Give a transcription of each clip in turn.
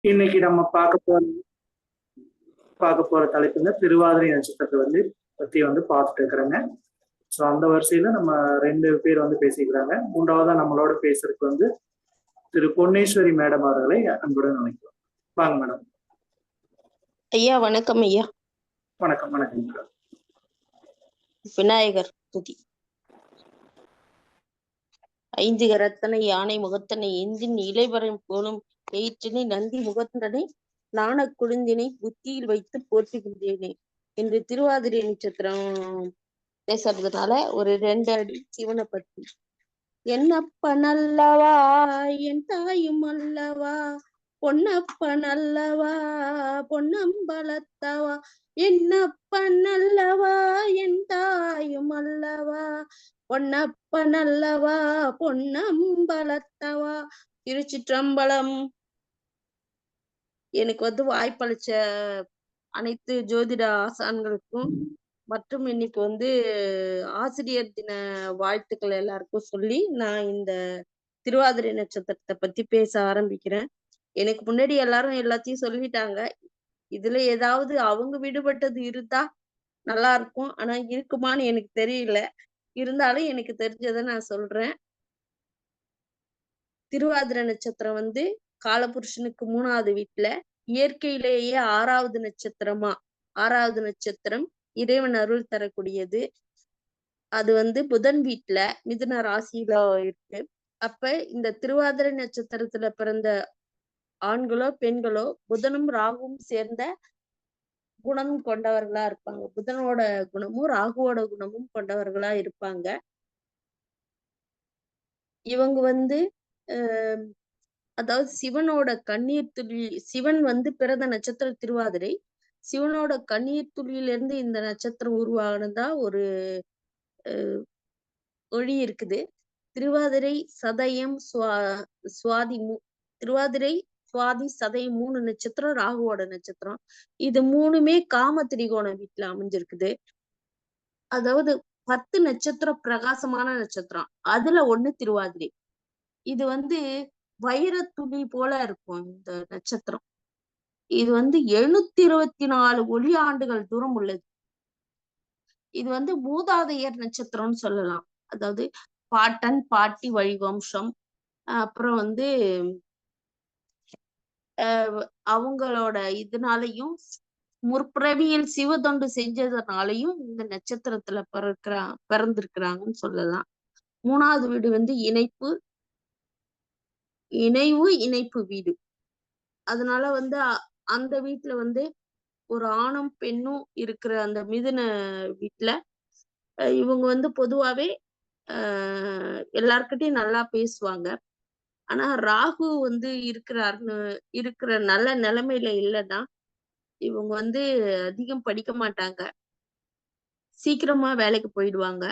இன்னைக்கு நம்ம பார்க்க போற தலைப்புல திருவாதிரை நட்சத்திரத்தை பத்தி பார்த்துட்டு இருக்கிறேங்க. ஸோ அந்த வரிசையில நம்ம 2 பேர் பேசிக்கிறாங்க. மூன்றாவதா நம்மளோட பேசுறதுக்கு திரு பொன்னேஸ்வரி மேடம் அவர்களை அன்புடன் நினைக்கிறோம். வாங்க மேடம். ஐயா வணக்கம். ஐயா வணக்கம். வணக்கம் மேடம். விநாயகர் துதி. 5 கரத்தனை யானை முகத்தனை எந்தின் இலைவரம் போலும் எயிற்றினை நந்தி முகத்தனை நாண குழுந்தினை புத்தியில் வைத்து போற்றுகின்றேனே என்று திருவாதிரை நட்சத்திரம் பேசுறதுனால ஒரு 2 அடி சிவனை பற்றி. என்னப்பன் அல்லவா என் தாயும் அல்லவா, பொன்னப்பன் அல்லவா பொன்னம்பலத்தவா, என்னப்பன் அல்லவா என் தாயும் அல்லவா, பொன்னப்பன் அல்லவா பொன்னம்பலத்தவா. திருச்சிற்றம்பலம். எனக்கு வாய்ப்பளிச்ச அனைத்து ஜோதிட ஆசான்களுக்கும் மற்றும் இன்னைக்கு ஆசிரியர் தின வாழ்த்துக்கள் எல்லாருக்கும் சொல்லி நான் இந்த திருவாதிரை நட்சத்திரத்தை பத்தி பேச ஆரம்பிக்கிறேன். எனக்கு முன்னாடி எல்லாரும் எல்லாத்தையும் சொல்லிட்டாங்க. இதுல ஏதாவது அவங்க விடுபட்டது இருந்தா நல்லா இருக்கும். ஆனா இருக்குமான்னு எனக்கு தெரியல. இருந்தாலும் எனக்கு தெரிஞ்சதை நான் சொல்றேன். திருவாதிரை நட்சத்திரம் காலபுருஷனுக்கு 3வது வீட்டுல, இயற்கையிலேயே 6வது நட்சத்திரமா. 6வது நட்சத்திரம் இறைவன் அருள் தரக்கூடியது. அது புதன் வீட்டுல மிதுன ராசியில இருக்கு. அப்ப இந்த திருவாதிரை நட்சத்திரத்துல பிறந்த ஆண்களோ பெண்களோ புதனும் ராகுவும் சேர்ந்த குணம் கொண்டவர்களா இருப்பாங்க. புதனோட குணமும் ராகுவோட குணமும் கொண்டவர்களா இருப்பாங்க. இவங்க அதாவது சிவனோட கண்ணீர் துளி. சிவன் பிறந்த நட்சத்திரம் திருவாதிரை. சிவனோட கண்ணீர் துளியிலிருந்து இந்த நட்சத்திரம் உருவானதா ஒரு ஒளி இருக்குது. திருவாதிரை சதயம் சுவாதி திருவாதிரை சுவாதி சதயம் 3 நட்சத்திரம் ராகுவோட நட்சத்திரம். இது 3மே காம திரிகோண வீட்டுல அமைஞ்சிருக்குது. அதாவது 10 நட்சத்திரம் பிரகாசமான நட்சத்திரம். அதுல 1 திருவாதிரை. இது வைரத்துளி போல இருக்கும் இந்த நட்சத்திரம். இது 724 ஒளி ஆண்டுகள் தூரம் உள்ளது. இது மூதாதையர் நட்சத்திரம்னு சொல்லலாம். அதாவது பாட்டன் பாட்டி வழிவம்சம், அப்புறம் அவங்களோட இதனாலையும் முற்பிறவியில் சிவதொண்டு செஞ்சதுனாலையும் இந்த நட்சத்திரத்துல பிறந்திருக்கிறாங்கன்னு சொல்லலாம். 3வது வீடு இணைப்பு வீடு. அதனால அந்த வீட்டுல ஒரு ஆணும் பெண்ணும் இருக்கிற அந்த மிதுன வீட்டுல இவங்க பொதுவாவே எல்லார்கிட்டையும் நல்லா பேசுவாங்க. ஆனா ராகு இருக்கிற நல்ல நிலைமையில இல்லைன்னா இவங்க அதிகம் படிக்க மாட்டாங்க, சீக்கிரமா வேலைக்கு போயிடுவாங்க.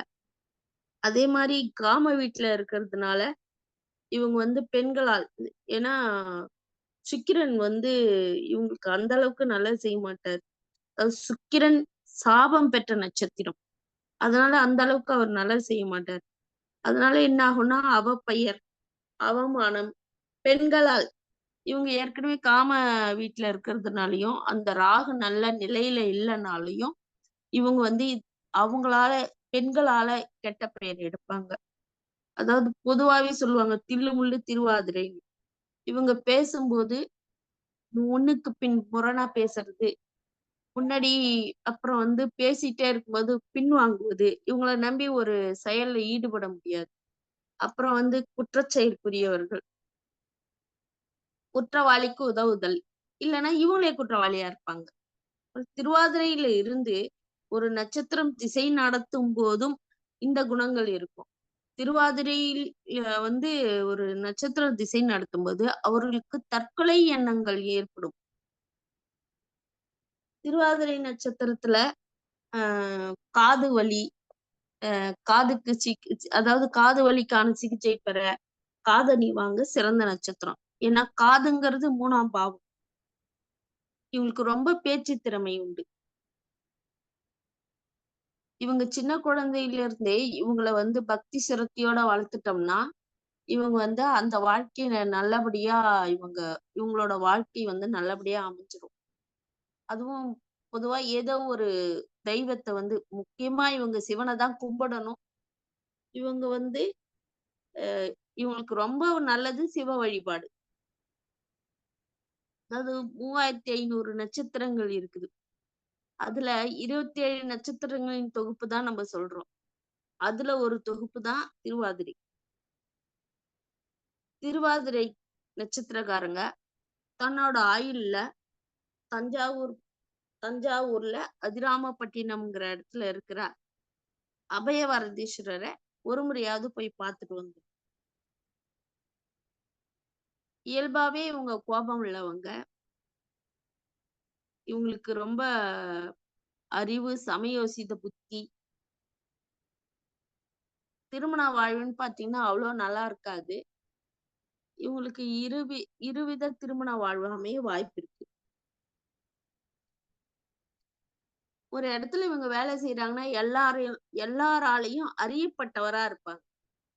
அதே மாதிரி காம வீட்டுல இருக்கிறதுனால இவங்க பெண்களால், ஏன்னா சுக்கிரன் இவங்களுக்கு அந்த அளவுக்கு நல்லது செய்ய மாட்டார். சுக்கிரன் சாபம் பெற்ற நட்சத்திரம். அதனால அந்த அளவுக்கு அவர் நல்லது செய்ய மாட்டார். அதனால என்ன ஆகும்னா அவப்பெயர், அவமானம் பெண்களால். இவங்க ஏற்கனவே காம வீட்டுல இருக்கிறதுனாலயும் அந்த ராகு நல்ல நிலையில இல்லைனாலையும் இவங்க அவங்களால பெண்களால கெட்ட பெயர் எடுப்பாங்க. அதாவது பொதுவாவே சொல்லுவாங்க தில்லு முள்ளு திருவாதிரை. இவங்க பேசும்போது ஒண்ணுக்கு பின் முரணா பேசுறது, முன்னாடி அப்புறம் பேசிட்டே இருக்கும்போது பின்வாங்குவது, இவங்களை நம்பி ஒரு செயல்ல ஈடுபட முடியாது. அப்புறம் குற்றச்செயலுக்குரியவர்கள், குற்றவாளிக்கு உதவுதல், இல்லைன்னா இவங்களே குற்றவாளியா இருப்பாங்க. திருவாதிரையில இருந்து ஒரு நட்சத்திரம் திசை நடத்தும் போதும் இந்த குணங்கள் இருக்கும். திருவாதிரையில் ஒரு நட்சத்திரம் திசை நடத்தும் போது அவர்களுக்கு தற்கொலை எண்ணங்கள் ஏற்படும். திருவாதிரை நட்சத்திரத்துல காது வலி, காதுக்கு அதாவது காது வலிக்கான சிகிச்சை பெற காதணி வாங்க சிறந்த நட்சத்திரம். ஏன்னா காதுங்கிறது 3ஆம் பாவம். இவங்களுக்கு ரொம்ப பேச்சு திறமை உண்டு. இவங்க சின்ன குழந்தையில இருந்தே இவங்களை பக்தி சிரத்தையோட வளர்த்துட்டோம்னா இவங்க வந்து அந்த வாழ்க்கையில நல்லபடியா இவங்களோட வாழ்க்கை வந்து நல்லபடியா அமைஞ்சிரும். அதுவும் பொதுவா ஏதோ ஒரு தெய்வத்த வந்து முக்கியமா இவங்க சிவன தான் கும்பிடணும். இவங்க வந்து அ இவங்களுக்கு ரொம்ப நல்லது சிவ வழிபாடு. அதாவது 3500 நட்சத்திரங்கள் இருக்குது. அதுல 27 நட்சத்திரங்களின் தொகுப்பு தான் நம்ம சொல்றோம். அதுல ஒரு தொகுப்பு தான் திருவாதிரை. திருவாதிரை நட்சத்திரக்காரங்க தன்னோட ஆயுள்ல தஞ்சாவூர் தஞ்சாவூர்ல அதிராமப்பட்டினம்ங்கிற இடத்துல இருக்கிற அபயவரதீஸ்வரர ஒரு முறையாவது போய் பார்த்துட்டு வந்துரும். இயல்பாவே இவங்க கோபம் உள்ளவங்க. இவங்களுக்கு ரொம்ப அறிவு, சமயோசித புத்தி. திருமண வாழ்வுன்னு பார்த்தீங்கன்னா, அவ்வளோ நல்லா இருக்காது. இவங்களுக்கு இருவித திருமண வாழ்வு அமைய வாய்ப்பு இருக்கு. ஒரு இடத்துல இவங்க வேலை செய்றாங்கன்னா, எல்லாராலயும் அறியப்பட்டவரா இருப்பாங்க.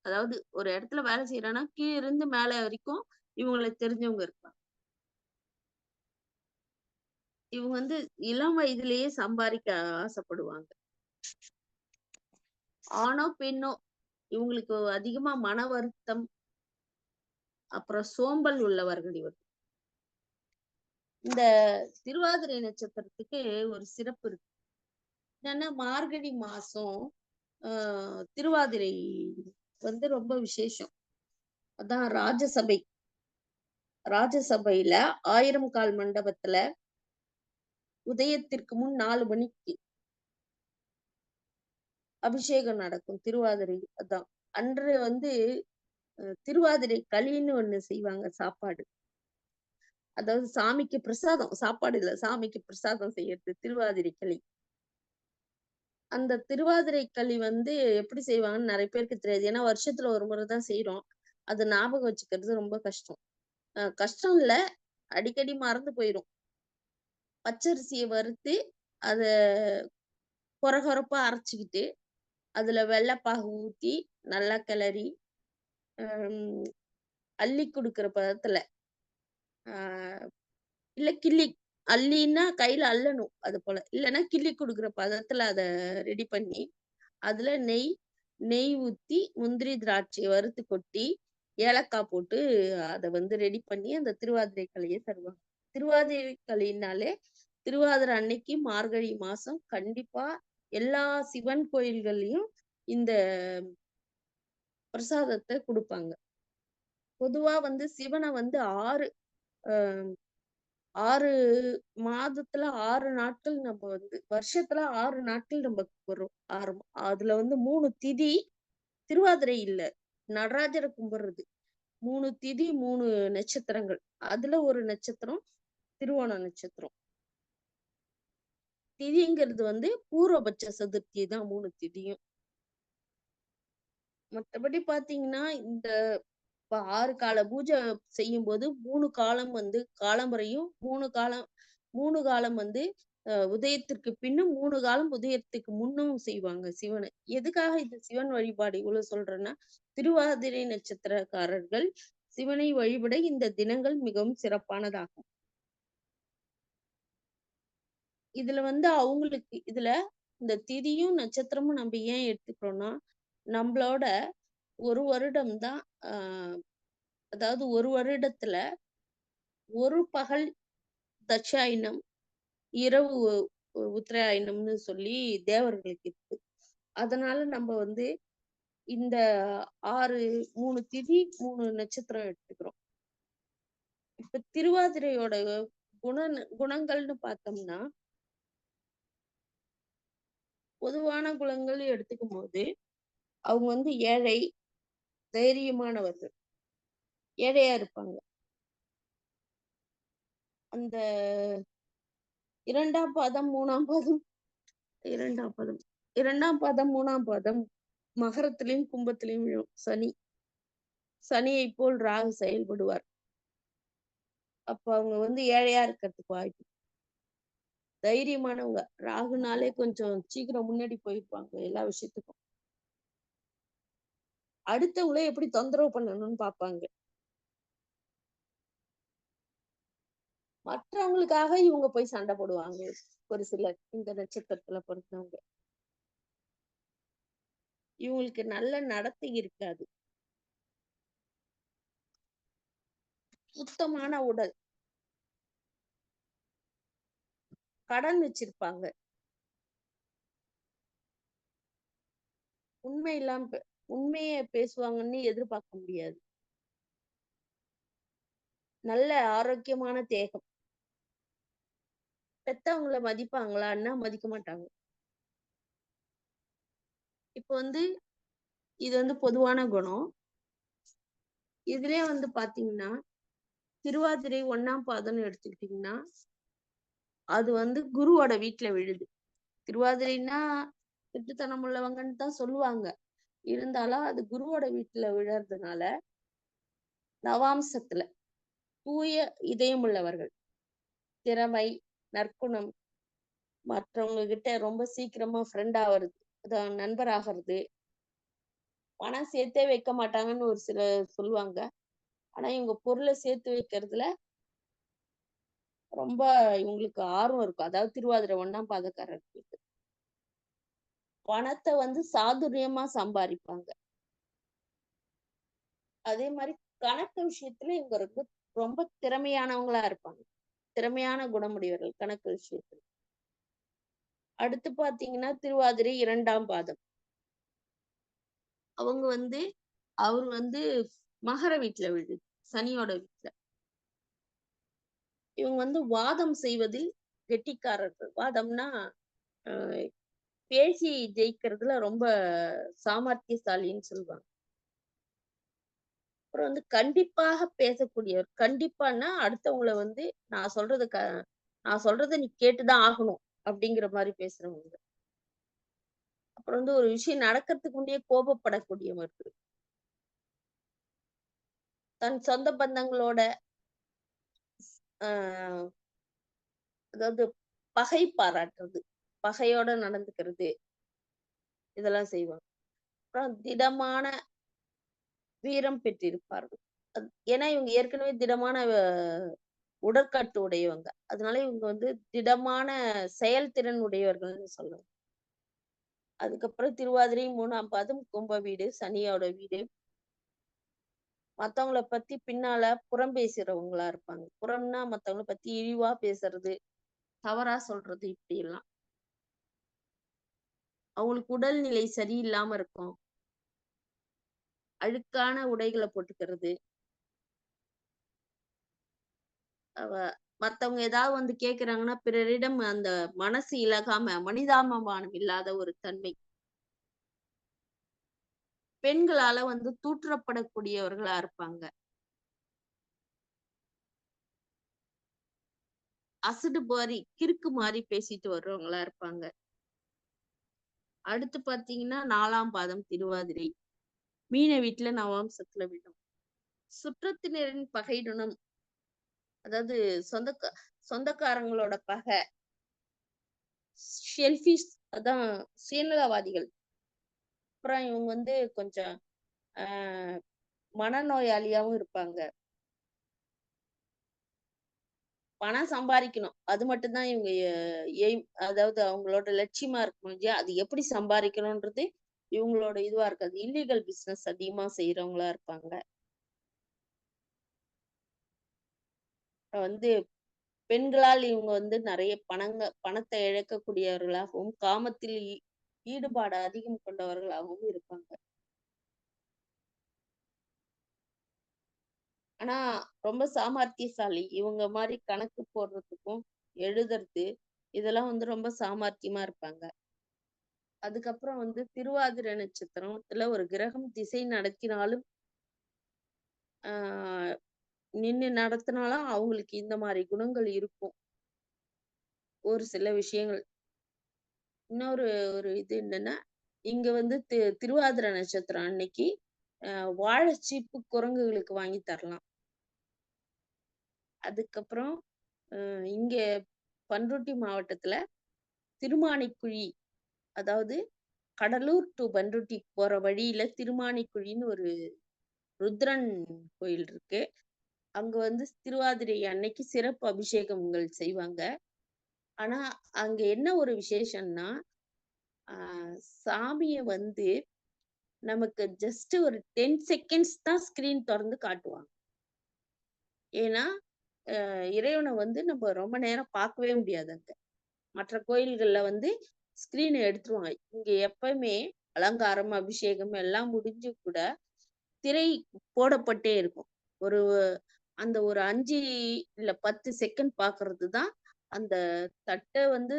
அதாவது ஒரு இடத்துல வேலை செய்றேன்னா, கீழ இருந்து மேல வரைக்கும் இவங்களுக்கு தெரிஞ்சவங்க இருப்பாங்க. இவங்க வந்து இளம் வயதிலேயே சம்பாதிக்க ஆசைப்படுவாங்க. ஆணோ, பெண்ணோ இவங்களுக்கு அதிகமா மன வருத்தம், அப்புறம் சோம்பல் உள்ளவர்கள் இவர்கள். இந்த திருவாதிரை நட்சத்திரத்துக்கு ஒரு சிறப்பு இருக்கு. என்னன்னா மார்கழி மாசம் ஆ திருவாதிரை வந்து ரொம்ப விசேஷம். அதான் ராஜசபையில 1000 கால் மண்டபத்துல உதயத்திற்கு முன் 4 மணிக்கு அபிஷேகம் நடக்கும் திருவாதிரை. அதான். அன்று வந்து திருவாதிரை களின்னு ஒண்ணு செய்வாங்க சாப்பாடு. அதாவது சாமிக்கு பிரசாதம். சாப்பாடு இல்ல. சாமிக்கு பிரசாதம் செய்யறது திருவாதிரை களி. அந்த திருவாதிரை களி வந்து எப்படி செய்வாங்கன்னு நெறைய பேருக்கு தெரியாது. ஏன்னா வருஷத்துல ஒரு முறை தான் செய்றோம். அது ஞாபகம் வச்சுக்கிறது ரொம்ப கஷ்டம். கஷ்டம் இல்ல. அடிக்கடி மறந்து போயிரும். பச்சரிசிய வறுத்து, அத கொரகொரப்பா அரைச்சுக்கிட்டு, அதுல வெள்ளப்பாகு ஊத்தி, நல்லா கிளறி, ம் அள்ளி குடுக்குற பதத்துல, ஆ இல்ல அள்ளின்னா கையில அள்ளணும். அது போல. இல்லன்னா கிள்ளி குடுக்குற பதத்துல அத ரெடி பண்ணி, அதுல நெய் ஊத்தி, முந்திரி, திராட்சைய வறுத்து கொட்டி, ஏலக்காய் போட்டு அத வந்து ரெடி பண்ணி அந்த திருவாதிரை களிய தருவாங்க. திருவாதிரை களின்னாலே, திருவாதிரை அன்னைக்கு மார்கழி மாசம் கண்டிப்பா எல்லா சிவன் கோயில்கள்லயும் இந்த பிரசாதத்த குடுப்பாங்க. பொதுவா வந்து சிவன வந்து 6 அ 6 மாதத்துல 6 நாட்கள் நம்ம வந்து வருஷத்துல 6 நாட்கள் நமக்கு வரும். அதுல வந்து 3 திதி திருவாதிரை இல்ல. நடராஜர கும்பிடுறது. 3 திதி 3 நட்சத்திரங்கள். அதுல ஒரு நட்சத்திரம் திருவோண நட்சத்திரம். திதிங்கிறது வந்து பூர்வபட்ச சதுர்த்தி தான் 3 திதியும். மத்தபடி பார்த்தீங்கன்னா, இந்த இப்ப 6 கால பூஜை செய்யும்போது 3 காலம் வந்து காலம்பறையும் 3 காலம் வந்து உதயத்திற்கு பின்னும் 3 காலம் உதயத்துக்கு முன்னும் செய்வாங்க சிவன. எதுக்காக இது சிவன் வழிபாடு இவ்வளவு சொல்றேன்னா, திருவாதிரை நட்சத்திரக்காரர்கள் சிவனை வழிபட இந்த தினங்கள் மிகவும் சிறப்பானதாகும். இதுல வந்து இதுல இந்த திதியும், நட்சத்திரமும் நம்ம ஏன் எடுத்துக்கிறோம்னா, நம்பளோட 1 வருடம் தான் அதாவது 1 வருடத்துல 1 பகல் தட்சாயினம், இரவு உத்தராயணம்னு சொல்லி தேவர்களுக்கு இருக்கு. அதனால நம்ம வந்து இந்த 6 3 திதி, 3 நட்சத்திரம் எடுத்துக்கிறோம். இப்ப திருவாதிரையோட குணங்கள்னு பார்த்தோம்னா, பொதுவான குணங்கள் எடுத்துக்கும்போது, அவங்க வந்து ஏழை, தைரியமானவர்கள். ஏழையா இருப்பாங்க. அந்த 2ஆம் பாதம், 3ஆம் பாதம் 2ஆம் பாதம் 2ஆம் பாதம், 3ஆம் பாதம் மகரத்திலயும், கும்பத்திலயும் விழும் சனி. சனியைப் போல் ராகு செயல்படுவார். அப்ப அவங்க வந்து ஏழையா இருக்கிறதுக்கு வாய்ப்பு. தைரியமானவங்க. ராகுனாலே கொஞ்சம் சீக்கிரம் முன்னாடி போயிருப்பாங்க எல்லா விஷயத்துக்கும். அடுத்தவங்கள எப்படி தொந்தரவு பண்ணணும்னு பார்ப்பாங்க. மற்றவங்களுக்காக இவங்க போய் சண்டை போடுவாங்க. ஒரு சிலர் இந்த நட்சத்திரத்துல பொறுத்தவங்க. இவங்களுக்கு நல்ல நடத்தை இருக்காது. சுத்தமான உடல். கடன் வச்சிருப்பாங்க. உண்மைய பேசுவாங்கன்னு எதிர்பார்க்க முடியாது. நல்ல ஆரோக்கியமான தேகம். பெத்தவங்கள மதிப்பாங்களான்னா மதிக்க மாட்டாங்க. இப்ப வந்து இது வந்து பொதுவான குணம். இதுலயே வந்து பாத்தீங்கன்னா, திருவாதிரை 1ஆம் பாதம்னு எடுத்துக்கிட்டீங்கன்னா, அது வந்து குருவோட வீட்ல விழுது. திருவாதிரைன்னா திருட்டுத்தனம் உள்ளவங்கன்னு தான் சொல்லுவாங்க. இருந்தாலும் அது குருவோட வீட்ல விழறதுனால, நவாம்சத்துல தூய இதயம் உள்ளவர்கள். திறமை, நற்குணம், மற்றவங்க கிட்ட ரொம்ப சீக்கிரமா ஃப்ரெண்ட் ஆவறது, அதான் நண்பர் ஆகறது, பணம் சேர்த்தே வைக்க மாட்டாங்கன்னு ஒரு சிலர் சொல்லுவாங்க. ஆனா இவங்க பொருள சேர்த்து வைக்கிறதுல ரொம்ப இவங்களுக்கு ஆர்வம் இருக்கும். அதாவது திருவாதிரை 1ஆம் பாதக்காரர்களுக்கு. பணத்த வந்து சாதுரியமா சம்பாரிப்பாங்க. அதே மாரி கணக்கு விஷயத்துல இவங்க ரொம்ப ரொம்ப திறமையானவங்களா இருப்பாங்க. திறமையான குணமுடையவர்கள் கணக்கு விஷயத்துல. அடுத்து பாத்தீங்கன்னா, திருவாதிரை 2ஆம் பாதம். அவங்க வந்து அவர் வந்து மகர வீட்ல விழுது. சனியோட வீட்ல. இவங்க வந்து வாதம் செய்வதில் கெட்டிக்காரர்கள். வாதம்னா, அ பேசி ஜெயிக்கிறதுல ரொம்ப சாமர்த்தியசாலின்னு சொல்லுவாங்க. அப்புறம் வந்து கண்டிப்பாக பேசக்கூடியவர். கண்டிப்பான்னா, அடுத்தவங்கள வந்து நான் சொல்றத க நான் சொல்றத நீ கேட்டு தான் ஆகணும். அப்படிங்கிற மாரி பேசுறவங்க. அப்புறம் வந்து ஒரு விஷயம் நடக்கிறதுக்கு முன்னயே கோபப்படக்கூடியவர்கள். தன் சொந்த பந்தங்களோட அ அதாவது பகை பாராட்டுறது. பகையோட நடந்துக்கிறது. இதெல்லாம் செய்வாங்க. அப்புறம் திடமான வீரம் பெற்றிருப்பார்கள். ஏன்னா இவங்க ஏற்கனவே திடமான உடற்கட்டு உடையவங்க. அதனால இவங்க வந்து திடமான செயல்திறன் உடையவர்கள்னு சொல்லலாம். அதுக்கப்புறம் திருவாதிரை 3ஆம் பாதம் கும்ப வீடு, சனியோட வீடு. மத்தவங்கள பத்தி பின்னால புறம் பேசுறவங்களா இருப்பாங்க. புறம்னா மத்தவங்கள பத்தி இழிவா பேசுறது, தவறா சொல்றது இப்படியெல்லாம். அவங்களுக்கு உடல்நிலை சரியில்லாம இருக்கும். அழுக்கான உடைகள போட்டுக்கிறது. அவ மத்தவங்க ஏதாவது வந்து கேட்கிறாங்கன்னா, பிறரிடம் அந்த மனசு இளகாம, மனிதாபிமானம் இல்லாத ஒரு தன்மை. பெண்களால வந்து தூற்றப்படக்கூடியவர்களா இருப்பாங்க. அசடு மாரி, கிறுக்கு மாரி பேசிட்டு வர்றவங்களா இருப்பாங்க. அடுத்து பார்த்தீங்கன்னா, 4ஆம் பாதம் திருவாதிரை. மீன வீட்ல நவாம்சத்துல விழும். சுற்றத்தினரின் பகையுடனும், அதாவது சொந்தக்காரங்களோட பகை, ஷெல்ஃபிஷ் அதான் சுயநலவாதிகள். அப்புறம் இவங்க வந்து கொஞ்சம் அ மனநோயாளியாவும் இருப்பாங்க. பணம் சம்பாரிக்கணும். அது மட்டும் தான் இவங்க எய்ம். அதாவது அவங்களோட லட்சியமா இருக்கும் இல்லையா? அது எப்படி சம்பாரிக்கணும்ன்றது இவங்களோட இதுவா இருக்காது. இல்லீகல் பிசினஸ் அதிகமா செய்றவங்களா இருப்பாங்க. வந்து பெண்களால் இவங்க வந்து நெறைய பணத்த இழக்கக்கூடியவர்களாகவும், காமத்தில் ஈடுபாடு அதிகம் கொண்டவர்களாகவும் இருப்பாங்க. ஆனா ரொம்ப சாமர்த்தியசாலி. இவங்க மாரி கணக்கு போடுறதுக்கும், எழுதுறது இதெல்லாம் வந்து ரொம்ப சாமர்த்தியமா இருப்பாங்க. அதுக்கப்புறம் வந்து திருவாதிரை நட்சத்திரத்துல ஒரு கிரகம் திசை நடத்தினாலும், ஆ நின்னு நடத்துனாலும் அவங்களுக்கு இந்த மாரி குணங்கள் இருக்கும். ஒரு சில விஷயங்கள். இன்னொரு ஒரு இது என்னன்னா, இங்க வந்து திருவாதிரை நட்சத்திரம் அன்னைக்கு அ வாழைச்சீப்பு குரங்குகளுக்கு வாங்கி தரலாம். அதுக்கப்புறம் இங்க பண்ருட்டி மாவட்டத்துல திருமானிக்குழி, அதாவது கடலூர் டு பண்ருட்டி போற வழியில திருமானிக்குழின்னு ஒரு ருத்ரன் கோயில் இருக்கு. அங்க வந்து திருவாதிரை அன்னைக்கு சிறப்பு அபிஷேகங்கள் செய்வாங்க. ஆனா அங்க என்ன ஒரு விசேஷம்னா, சாமிய வந்து நமக்கு ஜஸ்ட் ஒரு 10 செகண்ட்ஸ் தான் ஸ்கிரீன் தொறந்து காட்டுவாங்க. ஏன்னா இறைவனை வந்து நம்ம ரொம்ப நேரம் பார்க்கவே முடியாது அங்க. மற்ற கோயில்கள்ல வந்து ஸ்கிரீன் எடுத்துருவாங்க. இங்க எப்பவுமே அலங்காரம், அபிஷேகம் எல்லாம் முடிஞ்சு கூட திரை போடப்பட்டே இருக்கும். ஒரு அந்த ஒரு 5 இல்ல 10 செகண்ட் பாக்குறது தான் அந்த தட்டை வந்து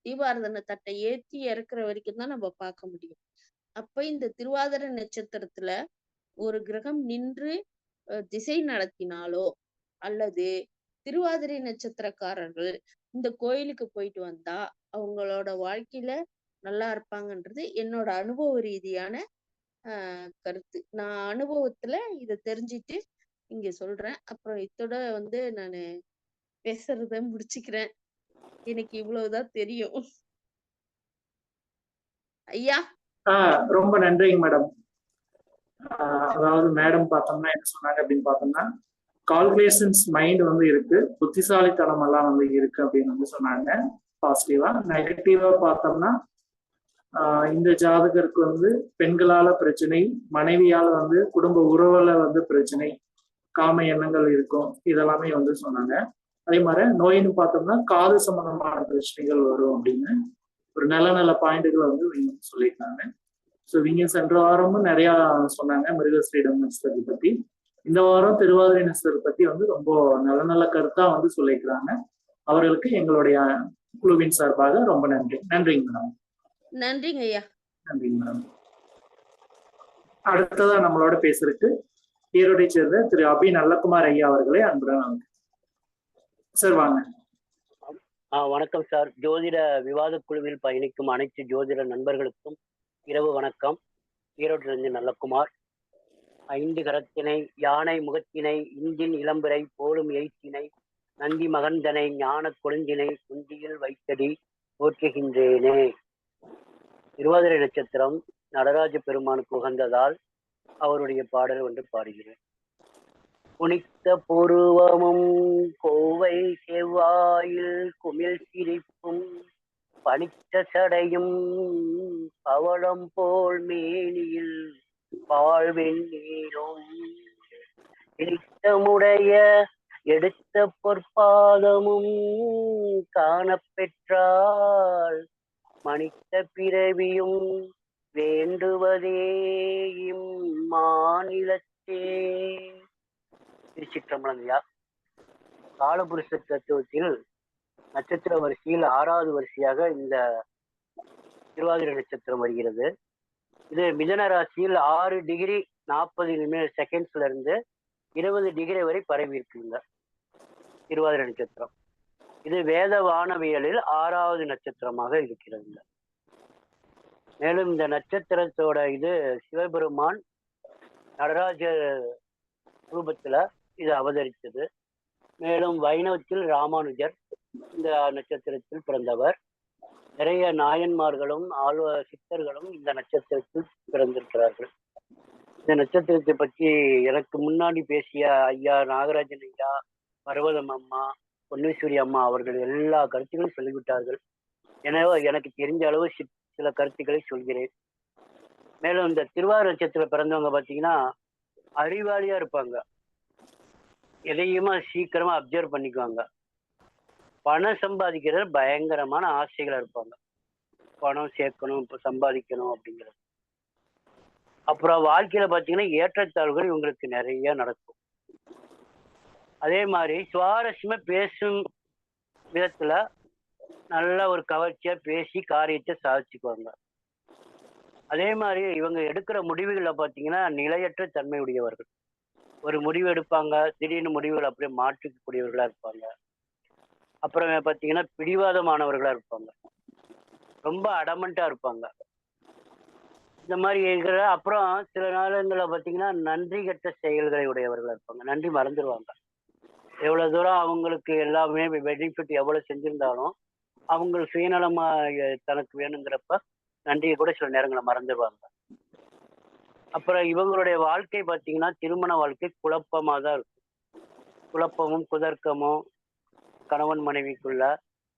தீபாராதனை தட்டை ஏத்தி இறக்குற வரைக்கும் தான் நம்ம பார்க்க முடியும். அப்ப இந்த திருவாதிரை நட்சத்திரத்துல ஒரு கிரகம் நின்று திசை நடத்தினாலோ அல்லது திருவாதிரை நட்சத்திரக்காரர்கள் இந்த கோயிலுக்கு போயிட்டு வந்தா அவங்களோட வாழ்க்கையில நல்லா இருப்பாங்கன்றது என்னோட அனுபவ ரீதியான கருத்து. நான் அனுபவத்துல இத தெரிஞ்சிட்டு இங்க சொல்றேன். அப்புறம் இத்தோட வந்து நானு பேசுறத முடிச்சுக்கிறேன். எனக்கு இவ்வளவுதான் தெரியும். ஐயா. ரொம்ப நன்றிங்க மேடம். அதாவது மேடம் பார்த்தோம்னா என்ன சொன்னாங்க அப்படின்னு பார்த்தோம்னா, கால்குலேஷன்ஸ் மைண்ட் வந்து இருக்கு, புத்திசாலித்தனம் எல்லாம் வந்து இருக்கு அப்படின்னு வந்து சொன்னாங்க பாசிட்டிவா. நெகட்டிவா பார்த்தோம்னா இந்த ஜாதகருக்கு வந்து பெண்களால பிரச்சனை, மனைவியால வந்து குடும்ப உறவுல வந்து பிரச்சனை, காம எண்ணங்கள் இருக்கும், இதெல்லாமே வந்து சொன்னாங்க. அதே மாதிரி நோயின்னு பார்த்தோம்னா காது சம்பந்தமான பிரச்சனைகள் வரும் அப்படின்னு ஒரு நல்ல நல்ல பாயிண்ட்டுகளை வந்து சொல்லியிருக்காங்க. ஸோ இவங்க சென்ற வாரமும் நிறைய சொன்னாங்க மிருகஸ்ரீடம் நட்சத்திரத்தை பத்தி. இந்த வாரம் திருவாதிரை நட்சத்திரத்தை பத்தி வந்து ரொம்ப நல்ல நல்ல கருத்தா வந்து சொல்லியிருக்கிறாங்க. அவர்களுக்கு எங்களுடைய குழுவின் சார்பாக ரொம்ப நன்றி. நன்றிங்க மேடம். நன்றிங்க ஐயா. நன்றிங்க மேடம். அடுத்ததா நம்மளோட பேசுறதுக்கு ஈரோடை சேர்ந்த திரு அபி நல்லகுமார் ஐயா அவர்களே அன்புடன் சார் வாங்க. வணக்கம் சார். ஜோதிட விவாத குழுவில் பயணிக்கும் அனைத்து ஜோதிட நண்பர்களுக்கும் இரவு வணக்கம். ஈரோட்டிலிருந்து நல்லகுமார். 5 கரத்தினை, யானை முகத்தினை, இந்தின் இளம்பிறை போலும் எய்த்தினை, நந்தி மகந்தனை, ஞான கொழுந்தினை குந்தியில் வைத்தடி போற்றுகின்றேனே. திருவாதிரை நட்சத்திரம் நடராஜ பெருமானுக்கு உகந்ததால் அவருடைய பாடல் ஒன்று பாடுகிறேன். குனித்த புருவமும் கோவை செவ்வாயில் குமிழ் சிரிப்பும் பனித்த சடையும் பவளம் போல் மேனியில் வாழ்வெண் நீரும் இனித்தமுடைய எடுத்த பொற்பாதமும் காணப்பெற்றால் மனித பிறவியும் வேண்டுவதே இம்மாநிலத்தே. திருச்சிற்றம்பலங்கய்யா. காலபுருஷ தத்துவத்தில் நட்சத்திர வரிசையில் 6வது வரிசையாக இந்த திருவாதிரை நட்சத்திரம் வருகிறது. இது மிதன ராசியில் 6 டிகிரி 40 செகண்ட்ஸ்ல இருந்து 20 டிகிரி வரை பரவி இருக்குங்க திருவாதிரை நட்சத்திரம். இது வேத வானவியலில் 6வது நட்சத்திரமாக இருக்கிறதுங்க. மேலும் இந்த நட்சத்திரத்தோட இது சிவபெருமான் நடராஜ ரூபத்துல இது அவதரித்தது. மேலும் வைணவத்தில் ராமானுஜர் இந்த நட்சத்திரத்தில் பிறந்தவர். நிறைய நாயன்மார்களும் சித்தர்களும் இந்த நட்சத்திரத்தில் பிறந்திருக்கிறார்கள். இந்த நட்சத்திரத்தை பற்றி எனக்கு முன்னாடி பேசிய ஐயா நாகராஜன் ஐயா, பர்வதம் அம்மா, பொன்னேஸ்வரி அம்மா அவர்கள் எல்லா கருத்துக்களும் சொல்லிவிட்டார்கள். எனவே எனக்கு தெரிஞ்ச அளவு சில கருத்துக்களை சொல்கிறேன். மேலும் இந்த திருவாதிரை நட்சத்திரம் பிறந்தவங்க பார்த்தீங்கன்னா அறிவாளியா இருப்பாங்க, எதையுமா சீக்கிரமா அப்சர்வ் பண்ணிக்குவாங்க. பணம் சம்பாதிக்கிறது பயங்கரமான ஆசைகளா இருப்பாங்க. பணம் சேர்க்கணும், இப்போ சம்பாதிக்கணும் அப்படிங்கிறது. அப்புறம் வாழ்க்கையில பார்த்தீங்கன்னா ஏற்றத்தாழ்வுகள் இவங்களுக்கு நிறைய நடக்கும். அதே மாதிரி சுவாரஸ்யமா பேசும் விதத்துல நல்ல ஒரு கவர்ச்சியா பேசி காரியத்தை சாதிச்சுக்குவாங்க. அதே மாதிரி இவங்க எடுக்கிற முடிவுகளை பார்த்தீங்கன்னா நிலையற்ற தன்மை உடையவர்கள். ஒரு முடிவு எடுப்பாங்க, திடீர்னு முடிவுகள் அப்படியே மாற்றிக்கக்கூடியவர்களா இருப்பாங்க. அப்புறம் பார்த்தீங்கன்னா பிடிவாதமானவர்களா இருப்பாங்க, ரொம்ப அடமண்டா இருப்பாங்க. இந்த மாதிரி இருக்கிற அப்புறம் சில நேரங்களில் பார்த்தீங்கன்னா நன்றி கெட்ட செயல்களை உடையவர்களா இருப்பாங்க. நன்றி மறந்துடுவாங்க. எவ்வளவு தூரம் அவங்களுக்கு எல்லாமே பெனிஃபிட் எவ்வளவு செஞ்சிருந்தாலும் அவங்க சுயநலமா தனக்கு வேணுங்கிறப்ப நன்றியை கூட சில நேரங்களை மறந்துடுவாங்க. அப்புறம் இவங்களுடைய வாழ்க்கை பார்த்தீங்கன்னா திருமண வாழ்க்கை குழப்பமா தான் இருக்கும். குழப்பமும் குதர்க்கமும் கணவன் மனைவிக்குள்ள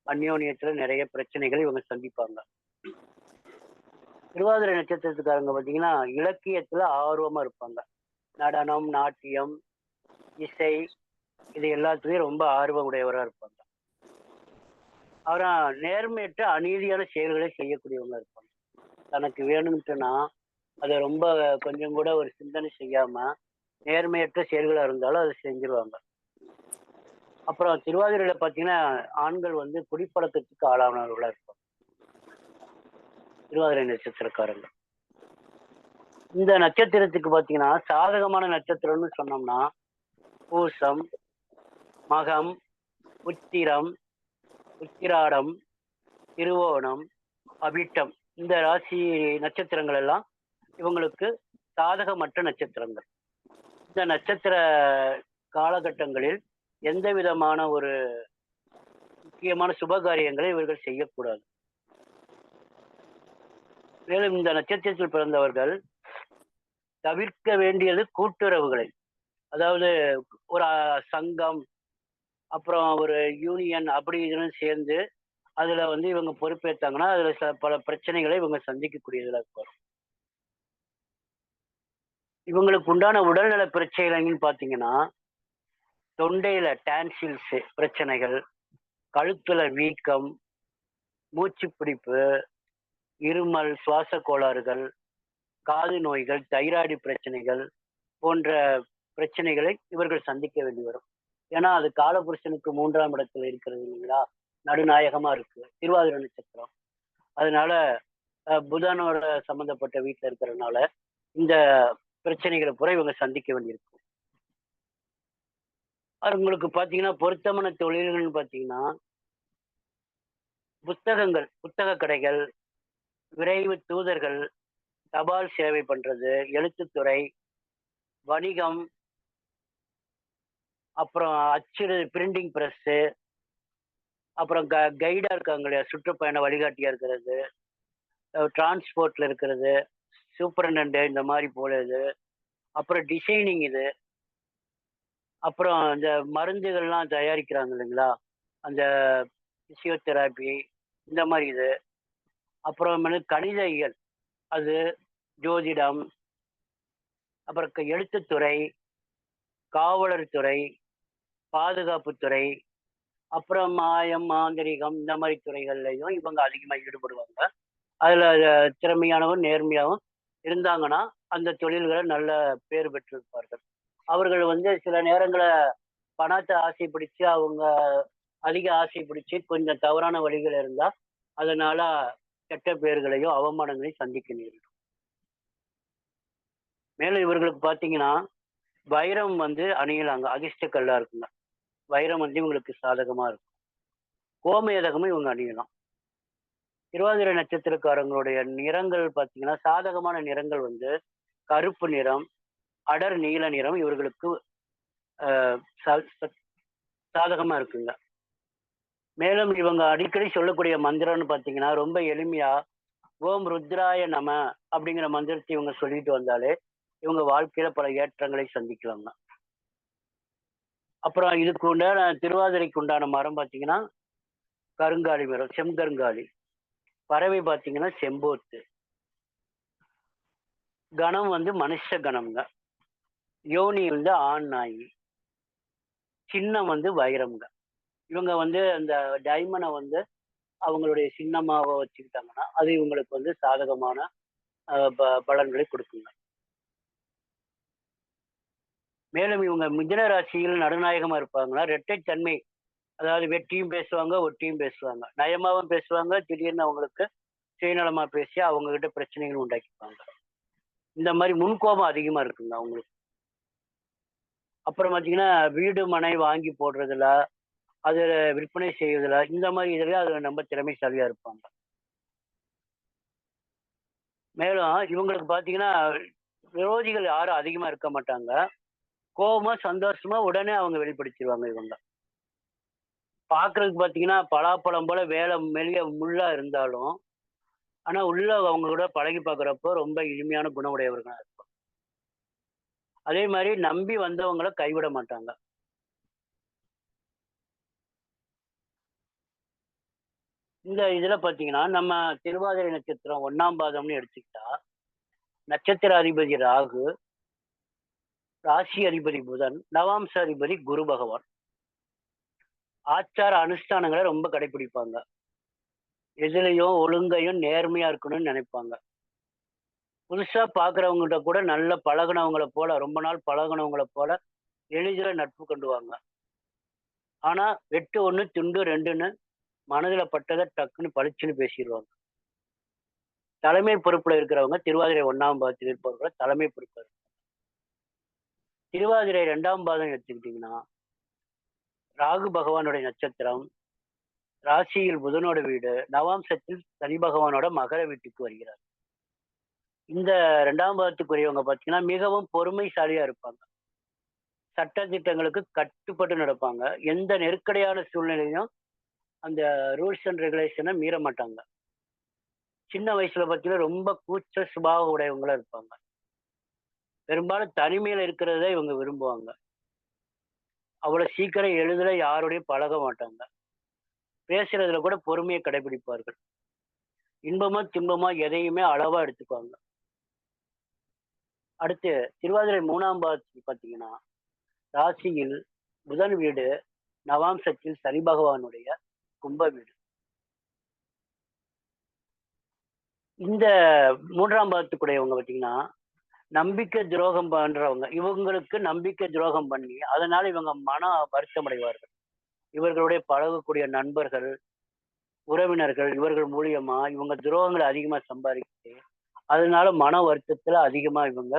அந்யோன்யத்துல நிறைய பிரச்சனைகள் இவங்க சந்திப்பாங்க. திருவாதிரை நட்சத்திரத்துக்காரங்க பார்த்தீங்கன்னா இலக்கியத்துல ஆர்வமா இருப்பாங்க. நடனம், நாட்டியம், இசை இது எல்லாத்துலயும் ரொம்ப ஆர்வம் உடையவரா இருப்பாங்க. ஆனா நேர்மையற்ற அநீதியான செயல்களை செய்யக்கூடியவங்க இருப்பாங்க. தனக்கு வேணும்ட்டுனா அதை ரொம்ப கொஞ்சம் கூட ஒரு சிந்தனை செய்யாம நேர்மையற்ற செயல்களா இருந்தாலும் அதை செஞ்சிருவாங்க. அப்புறம் திருவாதிரையில பாத்தீங்கன்னா ஆண்கள் வந்து குடிப்பழக்கத்துக்கு ஆளானவர்களா இருப்பாங்க திருவாதிரை நட்சத்திரக்காரங்க. இந்த நட்சத்திரத்துக்கு பாத்தீங்கன்னா சாதகமான நட்சத்திரம்னு சொன்னோம்னா பூசம், மகம், உத்திரம், உத்திராடம், திருவோணம், அவிட்டம் இந்த ராசி நட்சத்திரங்கள் எல்லாம் இவங்களுக்கு சாதகமற்ற நட்சத்திரங்கள். இந்த நட்சத்திர காலகட்டங்களில் எந்த விதமான ஒரு முக்கியமான சுபகாரியங்களை இவர்கள் செய்யக்கூடாது. மேலும் இந்த நட்சத்திரத்தில் பிறந்தவர்கள் தவிர்க்க வேண்டியது கூட்டுறவுகளை, அதாவது ஒரு சங்கம், அப்புறம் ஒரு யூனியன் அப்படி இதுன்னு சேர்ந்து அதுல வந்து இவங்க பொறுப்பேற்றாங்கன்னா அதுல பல பிரச்சனைகளை இவங்க சந்திக்கக்கூடியதுல இருக்கும். இவங்களுக்கு உண்டான உடல்நல பிரச்சனைகள்னு பாத்தீங்கன்னா தொண்டையில டான்சில்ஸ் பிரச்சனைகள், கழுத்துல வீக்கம், மூச்சு பிடிப்பு, இருமல், சுவாச கோளாறுகள், காது நோய்கள், தைராய்டு பிரச்சனைகள் போன்ற பிரச்சனைகளை இவர்கள் சந்திக்க வேண்டி வரும். ஏன்னா அது காலபுருஷனுக்கு 3ஆம் இடத்துல இருக்கிறது இல்லைங்களா, நடுநாயகமா இருக்கு திருவாதிரை நட்சத்திரம். அதனால புதனோட சம்பந்தப்பட்ட வீட்டுல இருக்கிறதுனால இந்த பிரச்சனைகளை பூரா இவங்க சந்திக்க வேண்டியிருக்கும். அவங்களுக்கு பாத்தீங்கன்னா பொருத்தமான தொழில்கள்னு பாத்தீங்கன்னா புத்தகங்கள், புத்தக கடைகள், விரைவு தூதர்கள், தபால் சேவை பண்றது, எழுத்துத்துறை, வணிகம், அப்புறம் அச்சிடு பிரிண்டிங் பிரஸ், அப்புறம் கைடா இருக்காங்க இல்லையா, சுற்றுப்பயண வழிகாட்டியா இருக்கிறது, டிரான்ஸ்போர்ட்ல இருக்கிறது, சூப்பரண்டன்ட் இந்த மாதிரி போறது, அப்புறம் டிசைனிங் இது, அப்புறம் இந்த மருந்துகள்லாம் தயாரிக்கிறாங்க இல்லைங்களா, அந்த பிசியோதெரப்பி இந்த மாதிரி இது, அப்புறம் கணித இயல் அது, ஜோதிடம், அப்புறம் எழுத்துத்துறை, காவலர் துறை, பாதுகாப்பு துறை, அப்புறம் மாயம், மாந்திரிகம் இந்த மாதிரி துறைகள்லையும் இவங்க அதிகமா ஈடுபடுவாங்க. அதுல திறமையானவும் நேர்மையாகவும் இருந்தாங்கன்னா அந்த தொழில்களை நல்ல பேர் பெற்றிருப்பார்கள். அவர்கள் வந்து சில நேரங்கள பணத்தை ஆசை பிடிச்சு அவங்க அதிக ஆசை பிடிச்சு கொஞ்சம் தவறான வழிகள் இருந்தா அதனால கெட்ட பெயர்களையும் அவமானங்களையும் சந்திக்க நேரிடும். மேலும் இவர்களுக்கு பாத்தீங்கன்னா வைரம் வந்து அணியலாங்க, அதிர்ஷ்ட கல்லா இருக்குங்க. வைரம் வந்து இவங்களுக்கு சாதகமா இருக்கும். கோமேதகமும் இவங்க அணியலாம். திருவாதிரை நட்சத்திரக்காரங்களுடைய நிறங்கள் பாத்தீங்கன்னா சாதகமான நிறங்கள் வந்து கருப்பு நிறம், அடர் நீல நிறம் இவர்களுக்கு சாதகமா இருக்குங்க. மேலும் இவங்க அடிக்கடி சொல்லக்கூடிய மந்திரம்னு பாத்தீங்கன்னா ரொம்ப எளிமையா ஓம் ருத்ராய நம அப்படிங்கிற மந்திரத்தை இவங்க சொல்லிட்டு வந்தாலே இவங்க வாழ்க்கையில பல ஏற்றங்களை சந்திக்கலாங்க. அப்புறம் இதுக்கு உண்டான திருவாதிரைக்கு உண்டான மரம் பாத்தீங்கன்னா கருங்காலி மரம், செங்கருங்காலி. பறவை பாத்தீங்கன்னா செம்போத்து. கணம் வந்து மனுஷ கணம்ங்க. யோனி வந்து ஆண் நாயி. சின்னம் வந்து வைரம்ங்க. இவங்க வந்து அந்த டைமண்டை வந்து அவங்களுடைய சின்னமாவ வச்சுக்கிட்டாங்கன்னா அது இவங்களுக்கு வந்து சாதகமான பலன்களை கொடுக்குங்க. மேலும் இவங்க மிதுன ராசியில் நடுநாயகமா இருப்பாங்கன்னா இரட்டைத்தன்மை, அதாவது வெட்டியும் பேசுவாங்க, ஒட்டியும் பேசுவாங்க, நயமாவும் பேசுவாங்க, திடீர்னு அவங்களுக்கு சுயநலமா பேசி அவங்க கிட்ட பிரச்சனைகள் உண்டாக்கிப்பாங்க. இந்த மாதிரி முன்கோபம் அதிகமா இருக்குங்க அவங்களுக்கு. அப்புறம் பாத்தீங்கன்னா வீடு மனை வாங்கி போடுறதுல, அது விற்பனை செய்வதில் இந்த மாதிரி இதுல அது ரொம்ப திறமைசாலியா இருப்பாங்க. மேலும் இவங்களுக்கு பாத்தீங்கன்னா விரோதிகள் யாரும் அதிகமா இருக்க மாட்டாங்க. கோபமா சந்தோஷமா உடனே அவங்க வெளிப்படுத்திடுவாங்க. இவங்க பாக்குறதுக்கு பாத்தீங்கன்னா பலாப்பழம் போல வேலை மெல்லிய முள்ளா இருந்தாலும் ஆனா உள்ள அவங்க கூட பழகி பார்க்குறப்போ ரொம்ப இனிமையான குணமுடையவர்களா இருப்பாங்க. அதே மாதிரி நம்பி வந்தவங்கள கைவிட மாட்டாங்க. இந்த இதுல பார்த்தீங்கன்னா, நம்ம திருவாதிரை நட்சத்திரம் 1ஆம் பாதம்னு எடுத்துக்கிட்டா, நட்சத்திர அதிபதி ராகு, ராசி அதிபதி புதன், நவாம்ச அதிபதி குரு பகவான். ஆச்சார அனுஷ்டானங்கள ரொம்ப கடைப்பிடிப்பாங்க. எதுலயும் ஒழுங்கையும் நேர்மையா இருக்கணும்னு நினைப்பாங்க. புதுசா பார்க்குறவங்ககிட்ட கூட நல்ல பழகுனவங்கள போல, ரொம்ப நாள் பழகுனவங்கள போல எளிதில நட்பு கொண்டுவாங்க. ஆனா, வெட்டு 1 துண்டு 2ன்னு மனதுல பட்டத டக்குன்னு பளிச்சுன்னு பேசிருவாங்க. தலைமை பொறுப்புல இருக்கிறவங்க திருவாதிரை 1ஆம் பாதத்தில் இருப்பவர்கள தலைமை பொறுப்புல திருவாதிரை 2ஆம் பாதம் எடுத்துக்கிட்டீங்கன்னா, ராகு பகவானுடைய நட்சத்திரம், ராசியில் புதனோட வீடு, நவாம்சத்தில் சனி பகவானோட மகர வீட்டுக்கு வருகிறார். இந்த 2ஆம் பாதத்துக்குரியவங்க பார்த்தீங்கன்னா, மிகவும் பொறுமைசாலியா இருப்பாங்க. சட்ட திட்டங்களுக்கு கட்டுப்பட்டு நடப்பாங்க. எந்த நெருக்கடியான சூழ்நிலையிலும் அந்த ரூல்ஸ் அண்ட் ரெகுலேஷன மீற மாட்டாங்க. சின்ன வயசுல பார்த்தீங்கன்னா, ரொம்ப கூச்ச சுபாவம் உடையவங்களா இருப்பாங்க. பெரும்பாலும் தனிமையில இருக்கிறத இவங்க விரும்புவாங்க. அவ்வளவு சீக்கிரம் எளிதில யாரோடையும் பழக மாட்டாங்க. பேசுறதுல கூட பொறுமையை கடைபிடிப்பார்கள். இன்பமா, துன்பமா எதையுமே அளவா எடுத்துக்குவாங்க. அடுத்து திருவாதிரை 3ஆம் பாதத்துக்கு பார்த்தீங்கன்னா, ராசியில் புதன் வீடு, நவாம்சத்தில் சனி பகவானுடைய கும்ப வீடு. இந்த 3ஆம் பாதத்துக்குடையவங்க பார்த்தீங்கன்னா, நம்பிக்கை துரோகம் பண்றவங்க. இவங்களுக்கு நம்பிக்கை துரோகம் பண்ணி, அதனால இவங்க மன வருத்தம் அடைவார்கள். இவர்களுடைய பழகக்கூடிய நண்பர்கள், உறவினர்கள் இவர்கள் மூலியமா இவங்க துரோகங்கள அதிகமா சம்பாதிச்சு, அதனால மன வருத்தத்துல அதிகமா இவங்க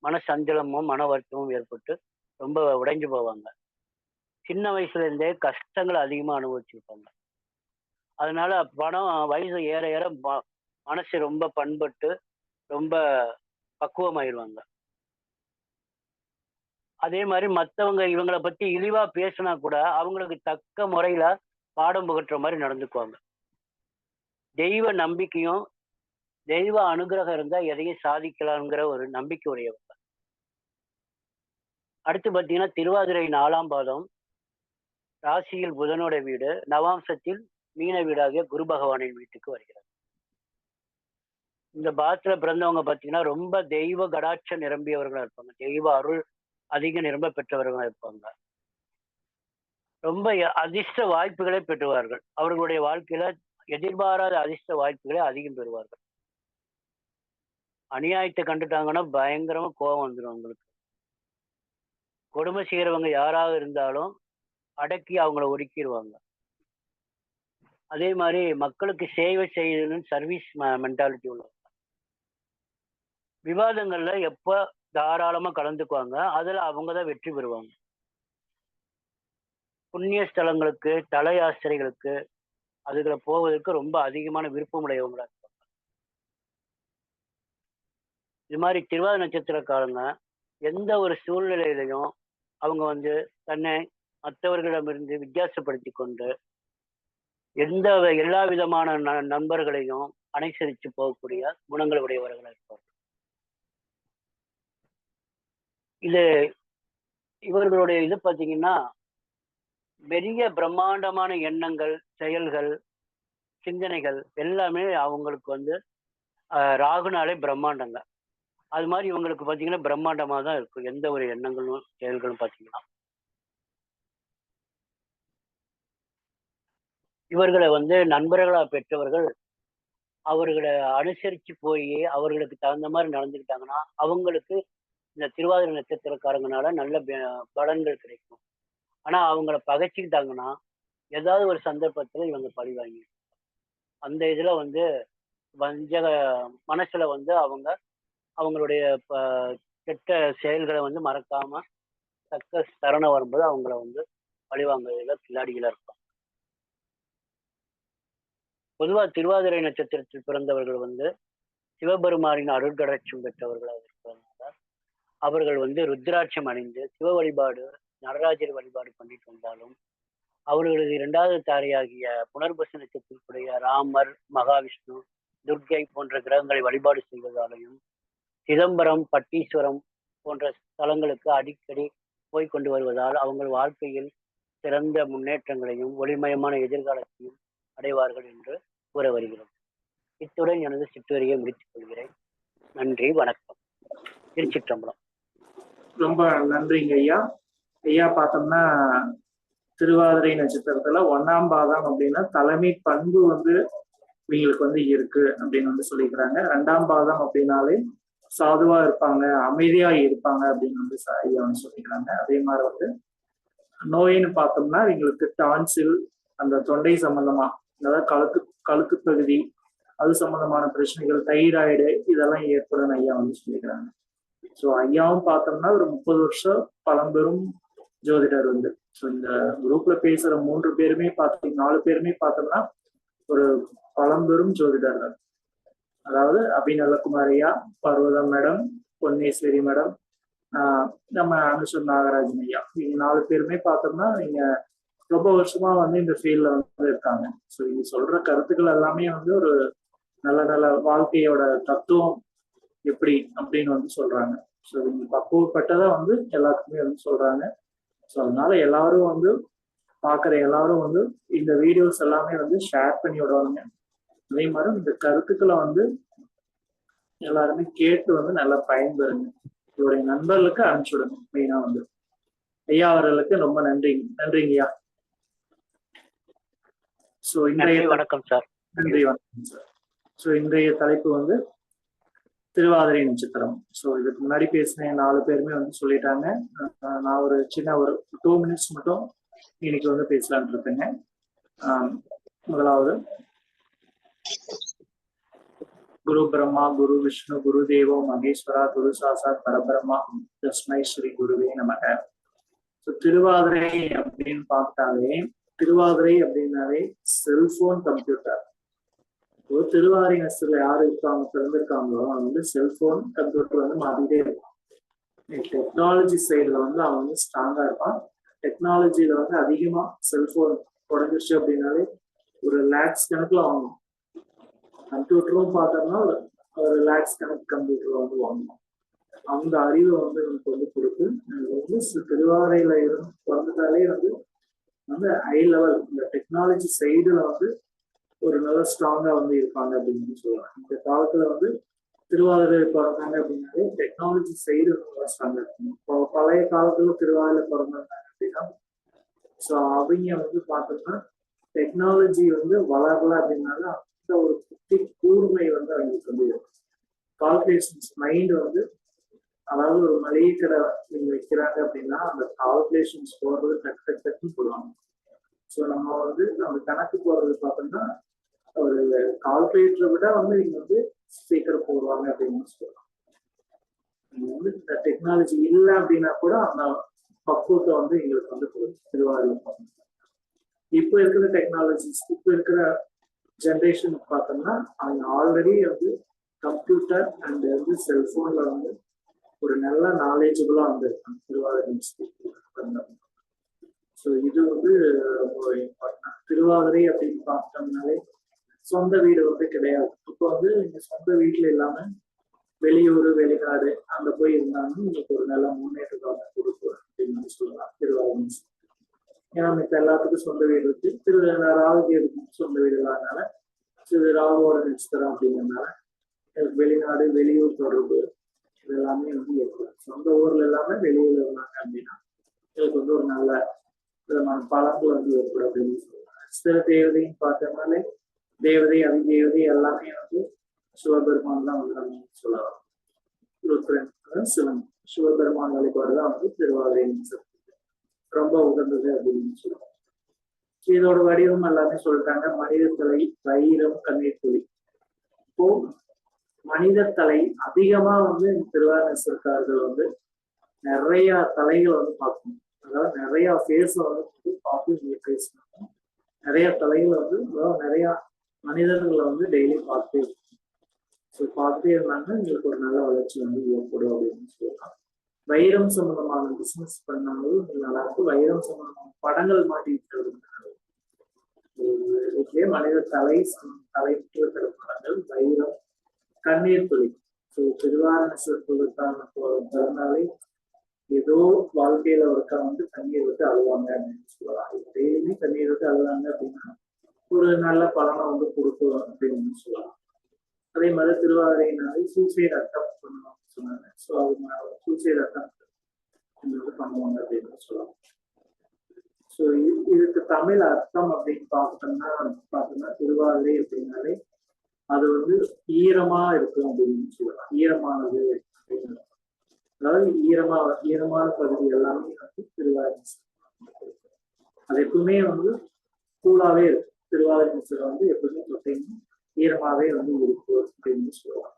மன சஞ்சலமும், மன வருத்தமும் ஏற்பட்டு ரொம்ப உடைஞ்சு போவாங்க. சின்ன வயசுல இருந்தே கஷ்டங்கள அதிகமா அனுபவிச்சிருப்பாங்க. அதனால பணம் வயசு ஏற ஏற மனசு ரொம்ப பண்பட்டு, ரொம்ப பக்குவமாயிருவாங்க. அதே மாரி மத்தவங்க இவங்கள பத்தி இழிவா பேசினா கூட, அவங்களுக்கு தக்க முறையில பாடம் புகட்டுற மாரி நடந்துக்குவாங்க. தெய்வ நம்பிக்கையும், தெய்வ அனுக்கிரகம் இருந்தா எதையும் சாதிக்கலாம்ங்கிற ஒரு நம்பிக்கை உடையவங்க. அடுத்து பார்த்தீங்கன்னா, திருவாதிரை 4ஆம் பாதம், ராசியில் புதனோட வீடு, நவாம்சத்தில் மீன வீடாகிய குரு பகவானின் வீட்டுக்கு வருகிறது. இந்த பாதத்துல பிறந்தவங்க பார்த்தீங்கன்னா, ரொம்ப தெய்வ கடாட்சம் நிரம்பியவர்களா இருப்பாங்க. தெய்வ அருள் அதிக நிரம்ப பெற்றவர்களா இருப்பாங்க. ரொம்ப அதிர்ஷ்ட வாய்ப்புகளை பெற்றுவார்கள். அவர்களுடைய வாழ்க்கையில எதிர்பாராத அதிர்ஷ்ட வாய்ப்புகளை அதிகம் பெறுவார்கள். அநியாயத்தை கண்டுட்டாங்கன்னா பயங்கரமா கோபம் வந்துடும் அவங்களுக்கு. கொடுமை செய்யறவங்க யாராக இருந்தாலும் அடக்கி அவங்கள ஒடுக்கிடுவாங்க. அதே மாதிரி மக்களுக்கு சேவை செய்யணும்னு சர்வீஸ் மென்டாலிட்டி உள்ளவங்க. விவாதங்கள்ல எப்ப தாராளமா கலந்துக்குவாங்க. அதுல அவங்க தான் வெற்றி பெறுவாங்க. புண்ணிய ஸ்தலங்களுக்கு, தல யாத்திரைகளுக்கு அதுகளை போவதற்கு ரொம்ப அதிகமான விருப்பம் உடையவங்களா இருப்பாங்க. இது மாதிரி திருவாதிரை நட்சத்திரக்காரங்க எந்த ஒரு சூழ்நிலையிலையும் அவங்க தன்னை மற்றவர்களிடமிருந்து வித்தியாசப்படுத்தி கொண்டு எல்லா விதமான நண்பர்களையும் அனுசரித்து போகக்கூடிய குணங்கள் உடையவர்களா இருப்பாங்க. இது இவர்களுடைய இது பார்த்தீங்கன்னா, பெரிய பிரம்மாண்டமான எண்ணங்கள், செயல்கள், சிந்தனைகள் எல்லாமே அவங்களுக்கு ராகுனாலே பிரம்மாண்டங்க. அது மாதிரி இவங்களுக்கு பார்த்தீங்கன்னா பிரம்மாண்டமா தான் இருக்கும். எந்த ஒரு எண்ணங்களும், செயல்களும் பார்த்தீங்கன்னா. இவர்களை நண்பர்களா பெற்றவர்கள் அவர்களை அனுசரிச்சு போய் அவர்களுக்கு தகுந்த மாதிரி நடந்துக்கிட்டாங்கன்னா, அவங்களுக்கு இந்த திருவாதிரை நட்சத்திரக்காரங்கனால நல்ல பலன்கள் கிடைக்கும். ஆனா அவங்கள பகைச்சுக்கிட்டாங்கன்னா, ஏதாவது ஒரு சந்தர்ப்பத்துல இவங்க பழி வாங்கி அந்த இதுல வஞ்சக மனசுல அவங்க அவங்களுடைய கெட்ட செயல்களை மறக்காம தக்க தருணம் வரும்போது அவங்கள பழிவாங்குறதுல கில்லாடிகளா இருப்பாங்க. பொதுவா திருவாதிரை நட்சத்திரத்தில் பிறந்தவர்கள் சிவபெருமானின் அருட்கடாட்சியம் பெற்றவர்களாக இருக்கிறதுனால அவர்கள் ருத்ராட்சம் அணிந்து சிவ வழிபாடு, நடராஜர் வழிபாடு பண்ணிட்டு வந்தாலும் அவர்களது 2வது தாரையாகிய புனர்பசு நட்சத்திரத்துடைய ராமர், மகாவிஷ்ணு துர்க்கை போன்ற கிரகங்களை வழிபாடு செய்வதாலையும், சிதம்பரம், பட்டீஸ்வரம் போன்ற ஸ்தலங்களுக்கு அடிக்கடி போய் கொண்டு வருவதால் அவங்கள் வாழ்க்கையில் சிறந்த முன்னேற்றங்களையும் ஒளிமயமான எதிர்காலத்தையும் அடைவார்கள் என்று கூற வருகிறது. இத்துடன் எனது சிற்றுரையை முடித்துக் கொள்கிறேன். நன்றி, வணக்கம். திருச்சிற்றம்பலம். ரொம்ப நன்றிங்க ஐயா. ஐயா பார்த்தோம்னா திருவாதிரை நட்சத்திரத்துல 1ஆம் பாதம் அப்படின்னா தலைமை பண்பு வந்து இவங்களுக்கு வந்து இருக்கு அப்படின்னு வந்து சொல்லிக்கிறாங்க. 2ஆம் பாதம் அப்படின்னாலே சாதுவா இருப்பாங்க, அமைதியா இருப்பாங்க அப்படின்னு வந்து ஐயா வந்து சொல்லிக்கிறாங்க. அதே மாதிரி வந்து நோயின்னு பார்த்தோம்னா இவங்களுக்கு டான்சில், அந்த தொண்டை சம்பந்தமா, அதாவது கழுத்து பகுதி அது சம்பந்தமான பிரச்சனைகள், தைராய்டு இதெல்லாம் ஏற்படும் ஐயா வந்து சொல்லிக்கிறாங்க. ஸோ ஐயாவும் பார்த்தோம்னா ஒரு 30 வருஷம் பழம்பெரும் ஜோதிடர் வந்து. ஸோ இந்த குரூப்ல பேசுற 3 பேருமே 4 பேருமே பார்த்தோம்னா ஒரு பழம்பெரும் ஜோதிடர்கள். அதாவது அபிநலகுமார் ஐயா, பர்வதம் மேடம், பொன்னேஸ்வரி மேடம், நம்ம அனுஷன் நாகராஜன் ஐயா, நீங்க 4 பேருமே பார்த்தோம்னா நீங்க ரொம்ப வருஷமா வந்து இந்த ஃபீல்ட்ல வந்து இருக்காங்க. ஸோ நீங்க சொல்ற கருத்துக்கள் எல்லாமே வந்து ஒரு நல்ல நல்ல வாழ்க்கையோட தத்துவம் எப்படி அப்படின்னு வந்து சொல்றாங்க. ஸோ இவங்க பக்குவப்பட்டதை வந்து எல்லாத்துக்குமே வந்து சொல்றாங்க. ஸோ அதனால எல்லாரும் வந்து பார்க்குற எல்லாரும் வந்து இந்த வீடியோஸ் எல்லாமே வந்து ஷேர் பண்ணி விடுவாங்க. அதே மாதிரி இந்த கருத்துக்களை வந்து எல்லாருமே கேட்டு வந்து நல்லா பயன்பெறுங்க. இவருடைய நண்பர்களுக்கு அனுப்பிச்சுடுங்க. மெயினா வந்து ஐயா அவர்களுக்கு ரொம்ப நன்றிங்கய்யா. ஸோ இன்றைய வணக்கம் சார். நன்றி, வணக்கம் சார். ஸோ இன்றைய தலைப்பு வந்து திருவாதிரை நட்சத்திரம். ஸோ இதுக்கு முன்னாடி பேசின 4 பேருமே வந்து சொல்லிட்டாங்க. நான் ஒரு சின்ன ஒரு 2 மினிட்ஸ் மட்டும் இன்னைக்கு வந்து பேசலான் இருக்கேங்க. முதலாவது, குரு பிரம்மா குரு விஷ்ணு குரு தேவோ மகேஸ்வரா குரு சாசாத் பரபிரம்மா தஸ்மை ஸ்ரீ குருவே நமக. ஸோ திருவாதிரை அப்படின்னு பார்த்தாலே, திருவாதிரை அப்படின்னாலே செல்போன் கம்ப்யூட்டர். ஒரு திருவாதிரை நட்சத்திரத்துல யாரு இருக்காங்க பிறந்திருக்காங்களோ அவங்க வந்து செல்போன் கம்ப்யூட்டர் வந்து மாத்திட்டே இருப்பான். டெக்னாலஜி சைடுல வந்து அவன் வந்து ஸ்ட்ராங்கா இருப்பான். டெக்னாலஜியில வந்து அதிகமா செல்போன் உடஞ்சிருச்சு அப்படின்னாலே ஒரு லேக்ஸ் கணக்குல வாங்கணும். கம்ப்யூட்டரும் பார்த்தோம்னா ஒரு லேக்ஸ் கணக்கு கம்ப்யூட்டர் வந்து வாங்கணும். அந்த அறிவை வந்து நமக்கு வந்து கொடுத்து வந்து திருவாதிரையில இருந்து பிறந்துட்டாலே வந்து ஹை லெவல் இந்த டெக்னாலஜி சைடுல வந்து ஒரு நல்ல ஸ்ட்ராங்கா வந்து இருப்பாங்க அப்படின்னு சொல்லுவாங்க. இந்த காலத்துல வந்து திருவாதிரை பிறந்தாங்க அப்படின்னாலே டெக்னாலஜி சைடு நல்லா ஸ்ட்ராங்கா இருக்கும். இப்போ பழைய காலத்துல திருவாதிரை பிறந்தாங்க அப்படின்னா ஸோ அவங்க வந்து பார்த்தோம்னா டெக்னாலஜி வந்து வளரல அப்படின்னால அந்த ஒரு புத்தி கூர்மை வந்து அவங்களுக்கு வந்து கால்குலேஷன்ஸ் மைண்ட் வந்து, அதாவது ஒரு மளிகை கடை நீங்க வைக்கிறாங்க அப்படின்னா அந்த கால்குலேஷன்ஸ் போடுறது டக்குன்னு போடுவாங்க. ஸோ நம்ம வந்து நம்ம கணக்கு போடுறது பார்த்தோம்னா ஒரு கால்குலேட்டரை விட வந்து இங்க வந்து சீக்கிரம் போடுவாங்க அப்படின்னு சொல்லலாம். நீங்க வந்து இந்த டெக்னாலஜி இல்லை அப்படின்னா கூட அந்த பக்குவத்தை வந்து எங்களுக்கு வந்து திருவாதிரை. இப்போ இருக்கிற டெக்னாலஜிஸ், இப்போ இருக்கிற ஜென்ரேஷன் பார்த்தோம்னா அவங்க ஆல்ரெடி வந்து கம்ப்யூட்டர் அண்ட் வந்து செல்போன்ல வந்து ஒரு நல்ல நாலேஜபிளா வந்து இருக்காங்க திருவாதிரை. ஸோ இது வந்து ரொம்ப இம்பார்ட்டன்ட். திருவாதிரை அப்படின்னு பார்த்தோம்னாலே சொந்த வீடு வந்து கிடையாது. இப்போ வந்து நீங்க சொந்த வீட்டுல இல்லாம வெளியூர் வெளிநாடு அங்க போய் இருந்தாலும் இன்னைக்கு ஒரு நல்ல முன்னேற்றத்தை வந்து கொடுக்கும் அப்படின்னு சொல்லலாம் திருவாதிரை. ஏன்னா இப்போ எல்லாத்துக்கும் சொந்த வீடு இருக்கு. ராகுக்கு சொந்த வீடு இல்லாதனால ராகுவோட நட்சத்திரம் அப்படிங்கிறதுனால வெளிநாடு வெளியூர் தொடர்பு இது எல்லாமே வந்து ஏற்படும். சொந்த ஊர்ல இல்லாம வெளியூர்ல இருந்தாங்க அப்படின்னா இதுக்கு வந்து ஒரு நல்ல விதமான பலன்கள் வந்து ஏற்படும் அப்படின்னு சொல்லுவாங்க. சில தேவதைன்னு பார்த்தோம்னாலே தேவதை அதிதேவதை எல்லாமே வந்து சிவபெருமான் தான் வந்து நம்ம சொல்லலாம். ருத்ரன் சிவன் சிவபெருமான் வழிபாடுதான் வந்து திருவாதிரை ரொம்ப உகந்தது அப்படின்னு சொல்லுவாங்க. இதோட வடிவம் எல்லாமே சொல்றாங்க. மனித தலை, வைரம், கண்ணீர் துளி. இப்போ மனித தலை அதிகமா வந்து திருவாதிரை நட்சத்திரக்காரர்கள் வந்து நிறைய தலைகள் வந்து பார்க்கணும். அதாவது நிறைய ஃபேஸ் வந்து பார்த்து பேசணும். நிறைய தலைகள் வந்து நிறைய மனிதர்களை வந்து டெய்லி பார்த்துட்டே இருக்கணும். ஸோ பார்த்துட்டே இருந்தாங்கன்னா எங்களுக்கு ஒரு நல்ல வளர்ச்சி வந்து ஏற்படும் அப்படின்னு சொல்லலாம். வைரம் சம்பந்தமான பிசினஸ் பண்ணாலும் நல்லா இருக்கும். வைரம் சம்பந்தமான படங்கள் மாட்டி சொல்லி மனித தலைப்பு திருமணங்கள் வைரம் கண்ணீர் துளி. ஸோ திருவாரணேஸ்வரத்துக்கான பிறந்தாலே ஏதோ வாழ்க்கையில ஒருக்கா வந்து கண்ணீர் விட்டு அழுவாங்க அப்படின்னு சொல்லலாம். டெய்லியுமே கண்ணீர் விட்டு அழுவாங்க அப்படின்னா ஒரு நல்ல பலனை வந்து கொடுக்கும் அப்படின்னு சொல்லலாம். அதே மாதிரி திருவாதிரைனாலே சூசைட் அட்டம் பண்ணணும் சொன்னாங்க. ஸோ அது சூசைட் அட்டம் பண்ணுவாங்க அப்படின்னு சொல்லலாம். ஸோ இதுக்கு தமிழ் அர்த்தம் அப்படின்னு பார்த்தோம்னா திருவாதிரை அப்படின்னாலே அது வந்து ஈரமா இருக்கும் அப்படின்னு சொல்லலாம். ஈரமானது அப்படின்னு, அதாவது ஈரமான பகுதி எல்லாமே வந்து திருவாதிரை. அது எப்பவுமே வந்து கூலாவே இருக்கும். திருவாதிரை வந்து எப்பவுமே தொட்டையும் ஈரமாவே வந்து இருக்கும் அப்படின்னு சொல்லலாம்.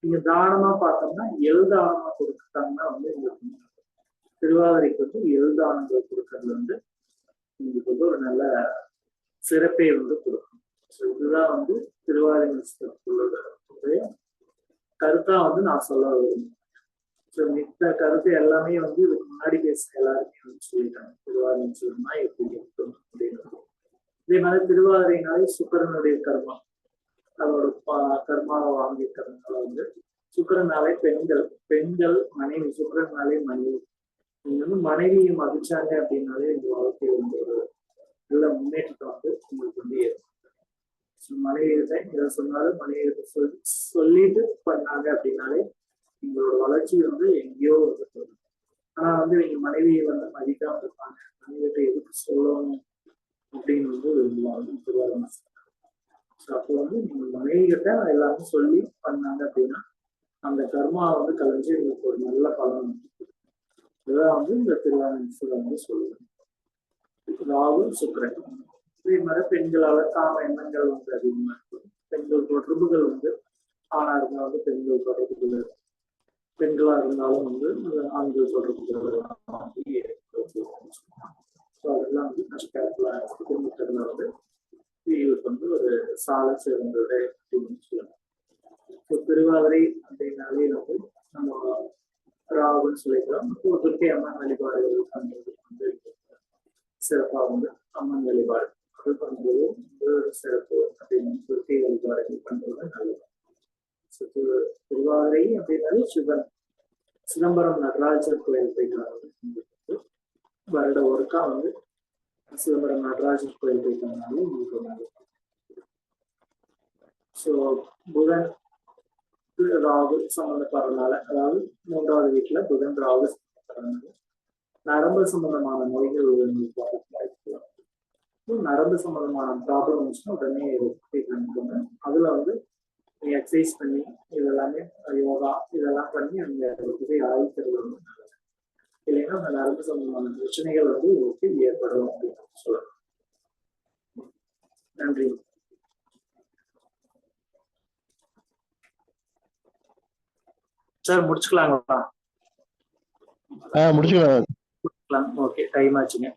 நீங்க தானமா பார்த்தோம்னா எழுதானமா கொடுத்தாங்கன்னா வந்து உங்களுக்கு திருவாதிரைக்கு வந்து எழுதானங்கள் கொடுக்கறது வந்து உங்களுக்கு வந்து ஒரு நல்ல சிறப்பை வந்து கொடுக்கும். ஸோ இதுதான் வந்து திருவாதிரை கருத்தா வந்து நான் சொல்ல விரும்புகிறேன். ஸோ மித்த கருத்து எல்லாமே வந்து இதுக்கு முன்னாடி பேசுற எல்லாருமே வந்து சொல்லிட்டாங்க திருவாதிரை எப்படி இருக்கும் அப்படின்னு. இதே மாதிரி திருவாதிரைனாலே சுக்கிரனுடைய கர்மா, அதோட கர்மாவை வாங்கிக்கிறதுனால வந்து சுக்கிரனாலே பெண்கள் மனைவி, சுக்கிரனாலே மனைவி. நீங்க வந்து மனைவியை மதிச்சாங்க அப்படின்னாலே இந்த வாழ்க்கை வந்து ஒரு நல்ல முன்னேற்றத்தை வந்து உங்களுக்கு வந்து ஏற்படும். மனைவியிட்ட இதை சொன்னாலும் மனைவியிட்ட சொல்லிட்டு பண்ணாங்க அப்படின்னாலே உங்களோட வளர்ச்சி வந்து எங்கேயோ வந்து போகும். ஆனா வந்து நீங்க மனைவியை வந்து மதிக்காம இருப்பாங்க, மனைவியிட்ட எதுக்கு சொல்லணும் அப்படின்னு வந்து விரும்புவாங்க. அப்போ வந்து நீங்க மனைவிகிட்ட எல்லாமே சொல்லி பண்ணாங்க அப்படின்னா அந்த கர்மா வந்து கலைஞ்சு உங்களுக்கு ஒரு நல்ல பலன். இதுதான் வந்து இந்த திருவாதிரை வந்து சொல்லுவேன். ராகு சுக்கிரன். இதே மாதிரி பெண்களால காம எண்ணங்கள் வந்து அதிகமா இருக்கும். பெண்கள் தொடர்புகள் வந்து ஆணா இருந்தாலும் வந்து பெண்கள் தொடர்புகள், பெண்களா இருந்தாலும் வந்து ஆண்கள் தொடர்புகள் அதெல்லாம் வந்து கஷ்டத்துல குடும்பத்துல வந்து இவருக்கு வந்து ஒரு சால சிறந்தது அப்படின்னு சொல்லலாம். திருவாதிரை அப்படின்னாலே வந்து நம்ம ராகுன்னு சொல்லிக்கலாம். துர்க்கை அம்மன் வழிபாடுகள் பண்றது வந்து சிறப்பாக வந்து அம்மன் வழிபாடு அது பண்றது சிறப்பு அப்படின்னு துர்க்கை வழிபாடுகள் பண்றது நல்லது. திருவாதிரை அப்படின்னாலே சிவன், சிதம்பரம் நடராஜர் கோயில் போயிட்டு வருட ஒருக்கா வந்து சிதம்பரம் நடராஜர் கோயில் போயிட்டனால உங்களுக்கு நல்லது. ஸோ புதன் ராகு சம்பந்தப்படுறதுனால, அதாவது 3வது வீட்டுல புதன் ராகு சம்பந்தப்படுறதுனால நரம்பு சம்பந்தமான நோய்கள் நரம்பு சம்பந்தமான ப்ராப்ளம் இருந்துச்சுன்னா உடனே பண்ணிக்கோங்க. அதுல வந்து எக்ஸசைஸ் பண்ணி இதெல்லாமே யோகா இதெல்லாம் பண்ணி அந்த ஆய்வுறது வந்து நல்லது. இல்லைன்னா அந்த நரம்பு சம்பந்தமான பிரச்சனைகள் வந்து உங்களுக்கு ஏற்படும் அப்படின்னு சொல்லலாம். நன்றி. சார் முடிச்சுக்கலாங்களா? முடிச்சுக்கலாம். ஓகே, டைம் ஆச்சுங்க.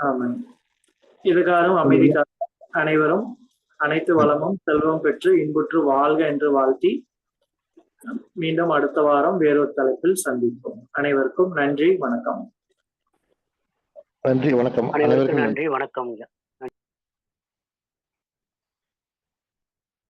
ஆமாங்க. இதுகாரும் அமைதிக்காக அனைவரும் அனைத்து வளமும் செல்வம் பெற்று இன்புற்று வாழ்க என்று வாழ்த்தி மீண்டும் அடுத்த வாரம் வேறொரு தலைப்பில் சந்திப்போம். அனைவருக்கும் நன்றி, வணக்கம். நன்றி, வணக்கம். அனைவருக்கும் நன்றி, வணக்கம்.